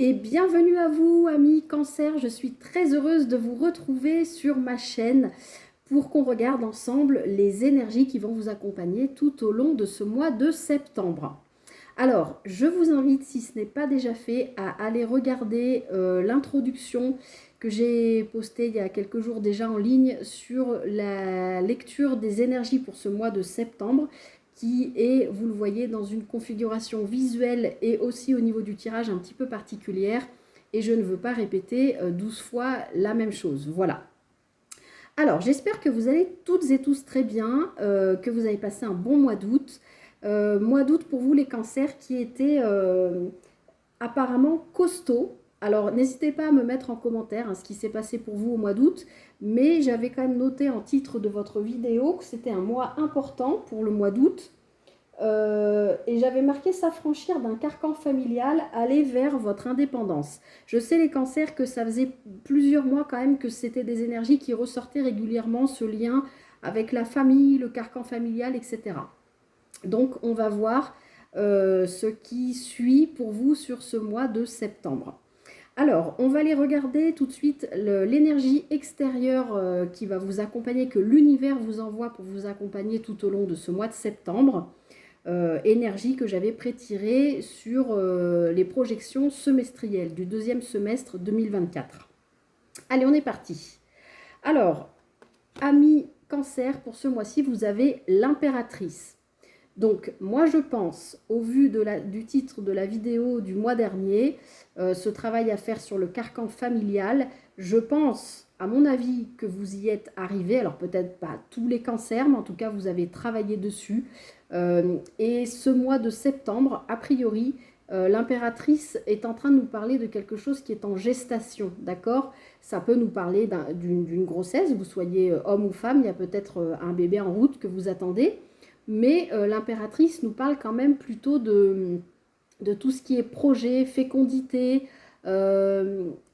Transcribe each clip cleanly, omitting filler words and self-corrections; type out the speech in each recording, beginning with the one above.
Et bienvenue à vous, amis Cancer. Je suis très heureuse de vous retrouver sur ma chaîne pour qu'on regarde ensemble les énergies qui vont vous accompagner tout au long de ce mois de septembre. Alors, je vous invite, si ce n'est pas déjà fait, à aller regarder l'introduction que j'ai postée il y a quelques jours déjà en ligne sur la lecture des énergies pour ce mois de septembre, qui est, vous le voyez, dans une configuration visuelle et aussi au niveau du tirage un petit peu particulière. Et je ne veux pas répéter 12 fois la même chose. Voilà. Alors, j'espère que vous allez toutes et tous très bien, que vous avez passé un bon mois d'août. Mois d'août pour vous les cancers qui était apparemment costaud. Alors n'hésitez pas à me mettre en commentaire ce qui s'est passé pour vous au mois d'août, mais j'avais quand même noté en titre de votre vidéo que c'était un mois important pour le mois d'août. Et j'avais marqué s'affranchir d'un carcan familial, aller vers votre indépendance. Je sais les cancers que ça faisait plusieurs mois quand même que c'était des énergies qui ressortaient régulièrement, ce lien avec la famille, le carcan familial, etc. Donc, on va voir ce qui suit pour vous sur ce mois de septembre. Alors, on va aller regarder tout de suite l'énergie extérieure qui va vous accompagner, que l'univers vous envoie pour vous accompagner tout au long de ce mois de septembre. Énergie que j'avais prétirée sur les projections semestrielles du deuxième semestre 2024. Allez, on est parti. Alors, amis Cancer, pour ce mois-ci, vous avez l'impératrice. Donc, moi, je pense, au vu du titre de la vidéo du mois dernier, ce travail à faire sur le carcan familial, je pense, à mon avis, que vous y êtes arrivé. Alors, peut-être pas tous les cancers, mais en tout cas, vous avez travaillé dessus. Et ce mois de septembre, a priori, l'impératrice est en train de nous parler de quelque chose qui est en gestation, d'accord? Ça peut nous parler d'une grossesse, vous soyez homme ou femme, il y a peut-être un bébé en route que vous attendez. Mais l'impératrice nous parle quand même plutôt de tout ce qui est projet, fécondité,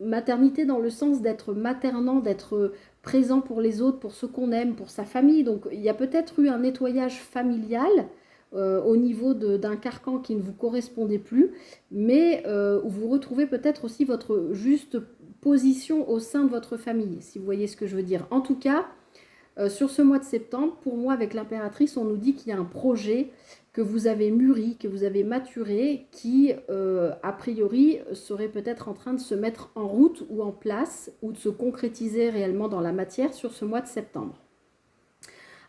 maternité dans le sens d'être maternant, d'être présent pour les autres, pour ceux qu'on aime, pour sa famille. Donc il y a peut-être eu un nettoyage familial au niveau d'un carcan qui ne vous correspondait plus, mais où vous retrouvez peut-être aussi votre juste position au sein de votre famille, si vous voyez ce que je veux dire. En tout cas, sur ce mois de septembre, pour moi, avec l'impératrice, on nous dit qu'il y a un projet que vous avez mûri, que vous avez maturé, qui, a priori, serait peut-être en train de se mettre en route ou en place, ou de se concrétiser réellement dans la matière sur ce mois de septembre.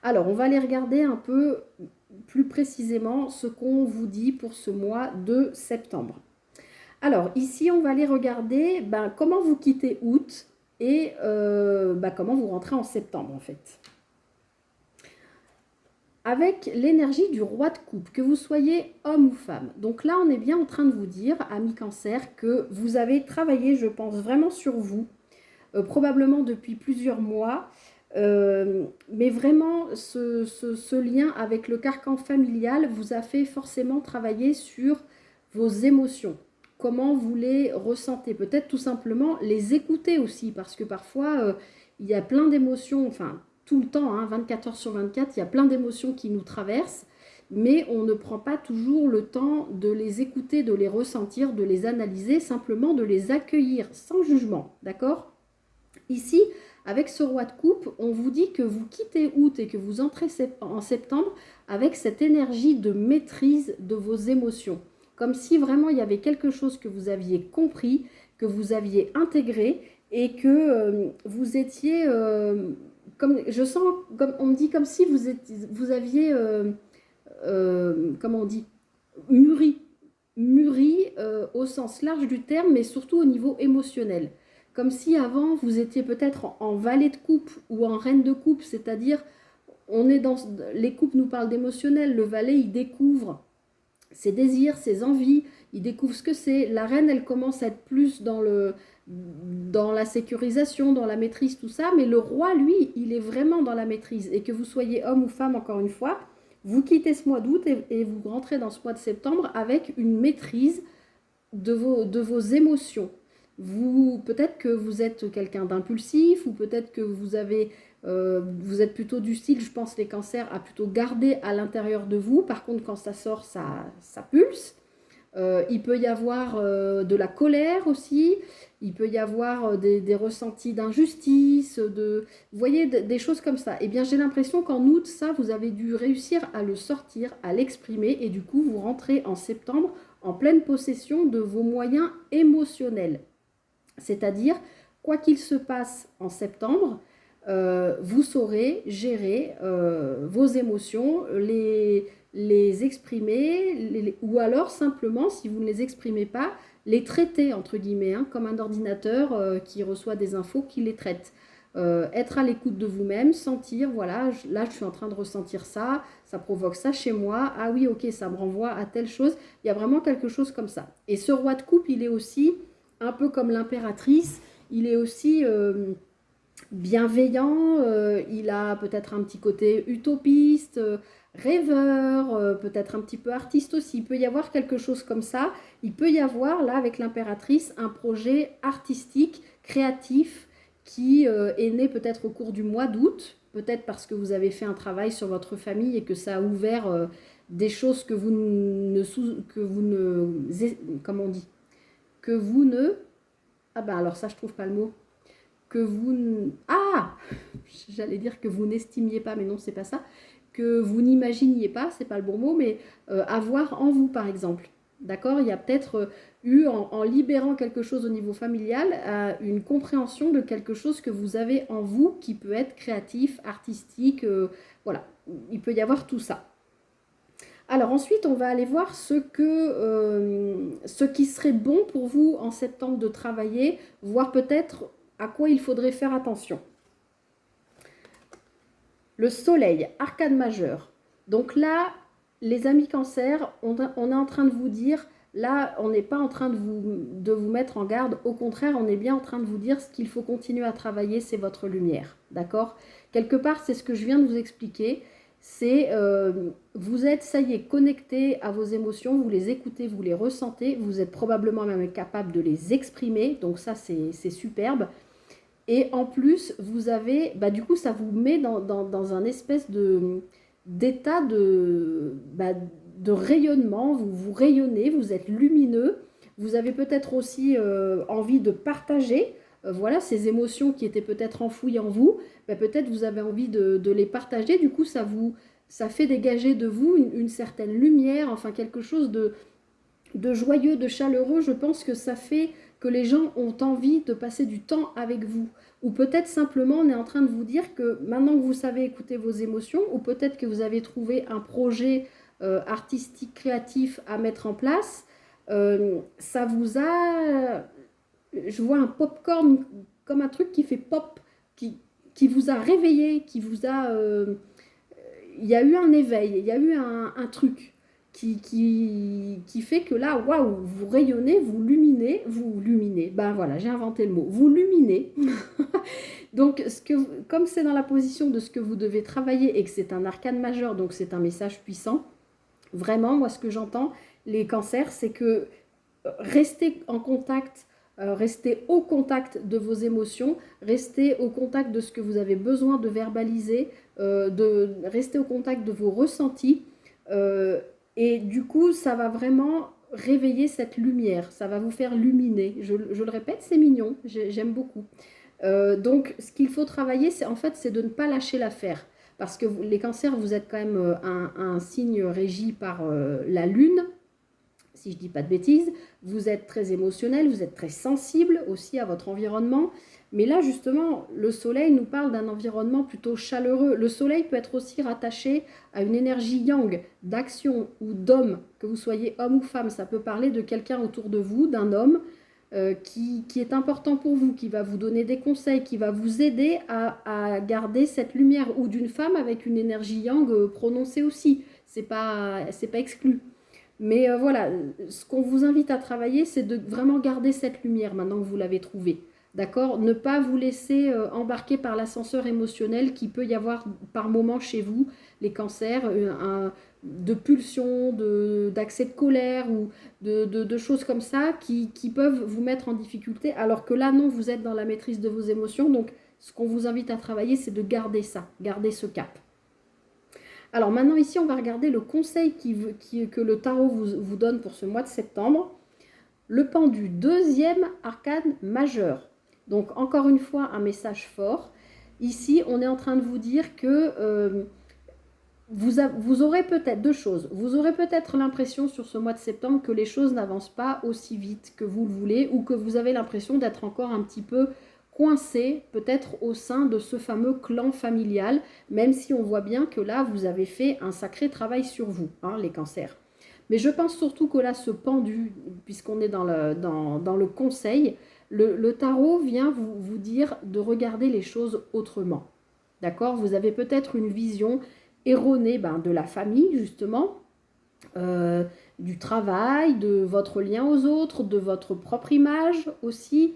Alors, on va aller regarder un peu plus précisément ce qu'on vous dit pour ce mois de septembre. Alors, ici, on va aller regarder comment vous quittez août et comment vous rentrez en septembre, en fait. Avec l'énergie du roi de coupe, que vous soyez homme ou femme. Donc là, on est bien en train de vous dire, amis cancer, que vous avez travaillé, je pense, vraiment sur vous, probablement depuis plusieurs mois, mais vraiment, ce lien avec le carcan familial vous a fait forcément travailler sur vos émotions. Comment vous les ressentez? Peut-être tout simplement les écouter aussi, parce que parfois, il y a plein d'émotions, enfin, tout le temps, 24 heures sur 24, il y a plein d'émotions qui nous traversent, mais on ne prend pas toujours le temps de les écouter, de les ressentir, de les analyser, simplement de les accueillir sans jugement, d'accord? Ici, avec ce roi de coupe, on vous dit que vous quittez août et que vous entrez en septembre avec cette énergie de maîtrise de vos émotions. Comme si vraiment il y avait quelque chose que vous aviez compris, que vous aviez intégré et que vous étiez, comme je sens, comme on me dit, comme si vous aviez, comment on dit, mûri au sens large du terme, mais surtout au niveau émotionnel. Comme si avant, vous étiez peut-être en valet de coupe ou en reine de coupe, c'est-à-dire, les coupes nous parlent d'émotionnel, le valet, il découvre ses désirs, ses envies, il découvre ce que c'est. La reine, elle commence à être plus dans la sécurisation, dans la maîtrise, tout ça, mais le roi, lui, il est vraiment dans la maîtrise. Et que vous soyez homme ou femme, encore une fois, vous quittez ce mois d'août et vous rentrez dans ce mois de septembre avec une maîtrise de vos émotions. Peut-être que vous êtes quelqu'un d'impulsif, ou peut-être que vous êtes plutôt du style, je pense, les cancers, à plutôt garder à l'intérieur de vous. Par contre, quand ça sort, ça pulse. Il peut y avoir de la colère aussi, il peut y avoir des ressentis d'injustice, vous voyez, des choses comme ça. Eh bien, j'ai l'impression qu'en août, ça, vous avez dû réussir à le sortir, à l'exprimer, et du coup, vous rentrez en septembre en pleine possession de vos moyens émotionnels. C'est-à-dire, quoi qu'il se passe en septembre, vous saurez gérer vos émotions, les exprimer, ou alors simplement, si vous ne les exprimez pas, les traiter, entre guillemets, hein, comme un ordinateur qui reçoit des infos, qui les traite. Être à l'écoute de vous-même, sentir, voilà, là je suis en train de ressentir ça, ça provoque ça chez moi, ah oui, ok, ça me renvoie à telle chose, il y a vraiment quelque chose comme ça. Et ce roi de coupe, il est aussi, un peu comme l'impératrice, il est aussi bienveillant, il a peut-être un petit côté utopiste, rêveur, peut-être un petit peu artiste aussi. Il peut y avoir quelque chose comme ça. Il peut y avoir, là, avec l'impératrice, un projet artistique, créatif, qui est né peut-être au cours du mois d'août, peut-être parce que vous avez fait un travail sur votre famille et que ça a ouvert des choses que vous ne, comment on dit, que vous ne, ah ben alors ça je trouve pas le mot, que vous, ah, j'allais dire que vous n'estimiez pas, mais non, c'est pas ça, que vous n'imaginiez pas, c'est pas le bon mot, mais avoir en vous, par exemple. D'accord? Il y a peut-être eu, en libérant quelque chose au niveau familial, une compréhension de quelque chose que vous avez en vous qui peut être créatif, artistique, voilà. Il peut y avoir tout ça. Alors ensuite, on va aller voir ce qui serait bon pour vous en septembre de travailler, voire peut-être à quoi il faudrait faire attention. Le soleil, arcane majeur. Donc là, les amis cancer, on est en train de vous dire, là, on n'est pas en train de vous mettre en garde. Au contraire, on est bien en train de vous dire ce qu'il faut continuer à travailler, c'est votre lumière. D'accord? Quelque part, c'est ce que je viens de vous expliquer. C'est, vous êtes, ça y est, connecté à vos émotions, vous les écoutez, vous les ressentez, vous êtes probablement même capable de les exprimer. Donc ça, c'est superbe. Et en plus, vous avez, bah, du coup, ça vous met dans un espèce d'état de rayonnement. Vous rayonnez, vous êtes lumineux. Vous avez peut-être aussi envie de partager voilà, ces émotions qui étaient peut-être enfouies en vous. Bah, peut-être vous avez envie de les partager. Du coup, ça fait dégager de vous une certaine lumière, enfin quelque chose de joyeux, de chaleureux. Je pense que ça fait que les gens ont envie de passer du temps avec vous. Ou peut-être simplement on est en train de vous dire que maintenant que vous savez écouter vos émotions, ou peut-être que vous avez trouvé un projet artistique, créatif à mettre en place, ça vous a... Je vois un popcorn comme un truc qui fait pop, qui vous a réveillé, qui vous a... il y a eu un éveil, il y a eu un truc qui fait que là, waouh, vous rayonnez, vous luminez, ben voilà, j'ai inventé le mot, vous luminez. Donc, comme c'est dans la position de ce que vous devez travailler et que c'est un arcane majeur, donc c'est un message puissant, vraiment, moi, ce que j'entends, les cancers, c'est que restez en contact, restez au contact de vos émotions, restez au contact de ce que vous avez besoin de verbaliser, restez au contact de vos ressentis. Et du coup, ça va vraiment réveiller cette lumière, ça va vous faire luminer. Je le répète, c'est mignon, j'aime beaucoup. Donc, ce qu'il faut travailler, c'est de ne pas lâcher l'affaire. Parce que les cancers, vous êtes quand même un signe régi par la lune, si je ne dis pas de bêtises. Vous êtes très émotionnel, vous êtes très sensible aussi à votre environnement. Mais là, justement, le soleil nous parle d'un environnement plutôt chaleureux. Le soleil peut être aussi rattaché à une énergie yang, d'action ou d'homme, que vous soyez homme ou femme. Ça peut parler de quelqu'un autour de vous, d'un homme qui est important pour vous, qui va vous donner des conseils, qui va vous aider à garder cette lumière, ou d'une femme avec une énergie yang prononcée aussi. C'est pas exclu. Mais voilà, ce qu'on vous invite à travailler, c'est de vraiment garder cette lumière maintenant que vous l'avez trouvée. D'accord? Ne pas vous laisser embarquer par l'ascenseur émotionnel qui peut y avoir par moment chez vous, les cancers, de pulsions, d'accès de colère ou de choses comme ça qui peuvent vous mettre en difficulté. Alors que là, non, vous êtes dans la maîtrise de vos émotions. Donc, ce qu'on vous invite à travailler, c'est de garder ça, garder ce cap. Alors maintenant ici, on va regarder le conseil que le tarot vous donne pour ce mois de septembre. Le pendu, deuxième arcane majeur. Donc encore une fois, un message fort. Ici, on est en train de vous dire que vous aurez peut-être deux choses. Vous aurez peut-être l'impression sur ce mois de septembre que les choses n'avancent pas aussi vite que vous le voulez, ou que vous avez l'impression d'être encore un petit peu coincé, peut-être au sein de ce fameux clan familial, même si on voit bien que là, vous avez fait un sacré travail sur vous, hein, les cancers. Mais je pense surtout que là, ce pendu, puisqu'on est dans le conseil, le tarot vient vous dire de regarder les choses autrement. D'accord? Vous avez peut-être une vision erronée de la famille, justement, du travail, de votre lien aux autres, de votre propre image aussi.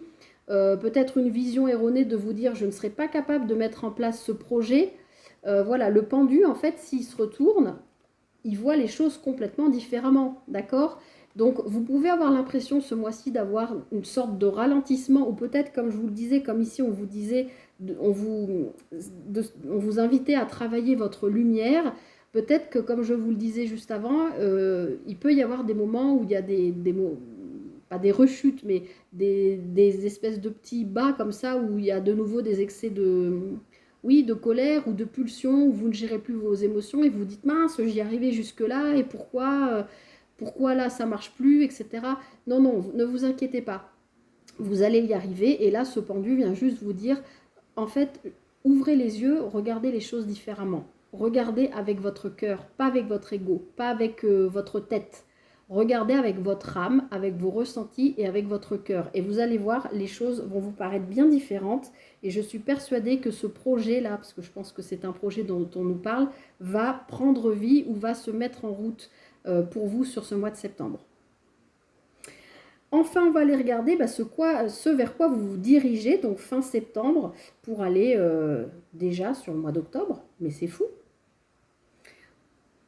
Peut-être une vision erronée de vous dire je ne serai pas capable de mettre en place ce projet. Voilà, le pendu, en fait, s'il se retourne, il voit les choses complètement différemment, d'accord? Donc, vous pouvez avoir l'impression ce mois-ci d'avoir une sorte de ralentissement, ou peut-être, comme je vous le disais, comme ici on vous disait, on vous invitait à travailler votre lumière. Peut-être que, comme je vous le disais juste avant, il peut y avoir des moments où il y a pas des rechutes, mais des espèces de petits bas comme ça, où il y a de nouveau des excès de colère ou de pulsion, où vous ne gérez plus vos émotions et vous dites mince, j'y arrivais jusque-là et pourquoi là ça marche plus, etc. Non, non, ne vous inquiétez pas. Vous allez y arriver et là, ce pendu vient juste vous dire, en fait, ouvrez les yeux, regardez les choses différemment. Regardez avec votre cœur, pas avec votre ego, pas avec votre tête. Regardez avec votre âme, avec vos ressentis et avec votre cœur. Et vous allez voir, les choses vont vous paraître bien différentes. Et je suis persuadée que ce projet-là, parce que je pense que c'est un projet dont on nous parle, va prendre vie ou va se mettre en route pour vous sur ce mois de septembre. Enfin, on va aller regarder ce vers quoi vous vous dirigez, donc fin septembre, pour aller déjà sur le mois d'octobre. Mais c'est fou.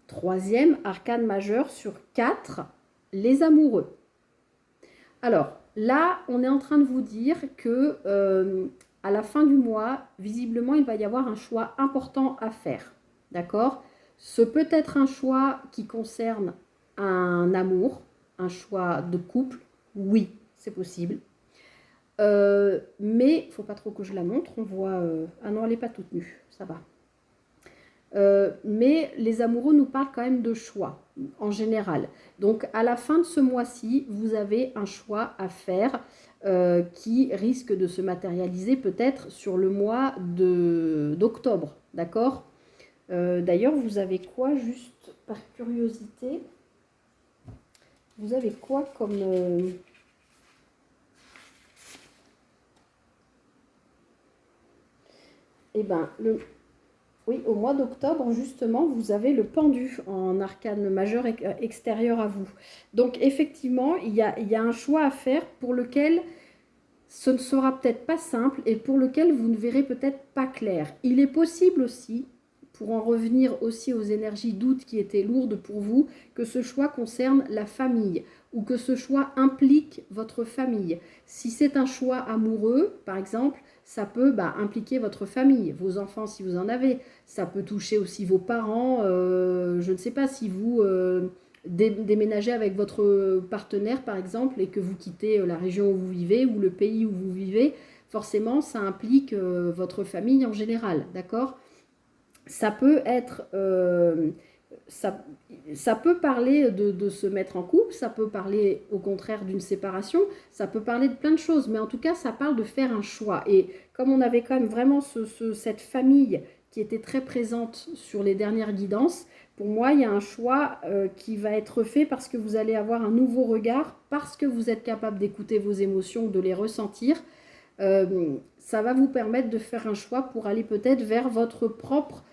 Troisième arcane majeur sur 4, les amoureux. Alors, là, on est en train de vous dire que à la fin du mois, visiblement, il va y avoir un choix important à faire. D'accord? Ce peut être un choix qui concerne un amour, un choix de couple. Oui, c'est possible. Mais il ne faut pas trop que je la montre. On voit... Ah non, elle n'est pas toute nue. Ça va. Mais les amoureux nous parlent quand même de choix, en général. Donc, à la fin de ce mois-ci, vous avez un choix à faire qui risque de se matérialiser peut-être sur le mois d'octobre. D'accord? D'ailleurs, vous avez quoi, juste par curiosité? Vous avez quoi comme... Eh bien, oui, au mois d'octobre, justement, vous avez le pendu en arcane majeur extérieur à vous. Donc, effectivement, il y a un choix à faire pour lequel ce ne sera peut-être pas simple et pour lequel vous ne verrez peut-être pas clair. Il est possible aussi, pour en revenir aussi aux énergies d'août qui étaient lourdes pour vous, que ce choix concerne la famille ou que ce choix implique votre famille. Si c'est un choix amoureux, par exemple, ça peut impliquer votre famille, vos enfants si vous en avez. Ça peut toucher aussi vos parents. Je ne sais pas si vous déménagez avec votre partenaire, par exemple, et que vous quittez la région où vous vivez ou le pays où vous vivez. Forcément, ça implique votre famille en général, d'accord ? Ça peut être... ça peut parler de se mettre en couple, ça peut parler au contraire d'une séparation, ça peut parler de plein de choses, mais en tout cas, ça parle de faire un choix. Et comme on avait quand même vraiment cette famille qui était très présente sur les dernières guidances, pour moi, il y a un choix qui va être fait parce que vous allez avoir un nouveau regard, parce que vous êtes capable d'écouter vos émotions, de les ressentir. Ça va vous permettre de faire un choix pour aller peut-être vers votre propre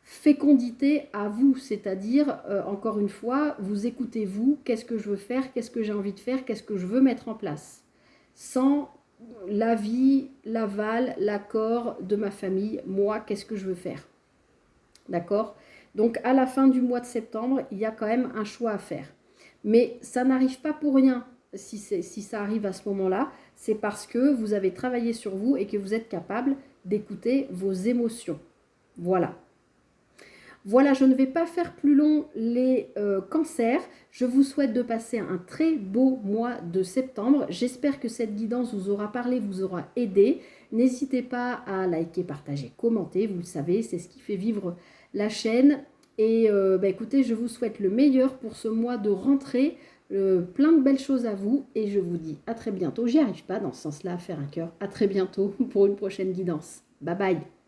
fécondité à vous, c'est-à-dire, encore une fois, vous écoutez vous, qu'est-ce que je veux faire, qu'est-ce que j'ai envie de faire, qu'est-ce que je veux mettre en place, sans l'avis, l'aval, l'accord de ma famille, moi, qu'est-ce que je veux faire, d'accord? Donc, à la fin du mois de septembre, il y a quand même un choix à faire. Mais ça n'arrive pas pour rien si ça arrive à ce moment-là, c'est parce que vous avez travaillé sur vous et que vous êtes capable d'écouter vos émotions. Voilà. Voilà, je ne vais pas faire plus long les cancers. Je vous souhaite de passer un très beau mois de septembre. J'espère que cette guidance vous aura parlé, vous aura aidé. N'hésitez pas à liker, partager, commenter. Vous le savez, c'est ce qui fait vivre la chaîne. Et écoutez, je vous souhaite le meilleur pour ce mois de rentrée. Plein de belles choses à vous. Et je vous dis à très bientôt. J'y arrive pas dans ce sens-là à faire un cœur. À très bientôt pour une prochaine guidance. Bye bye.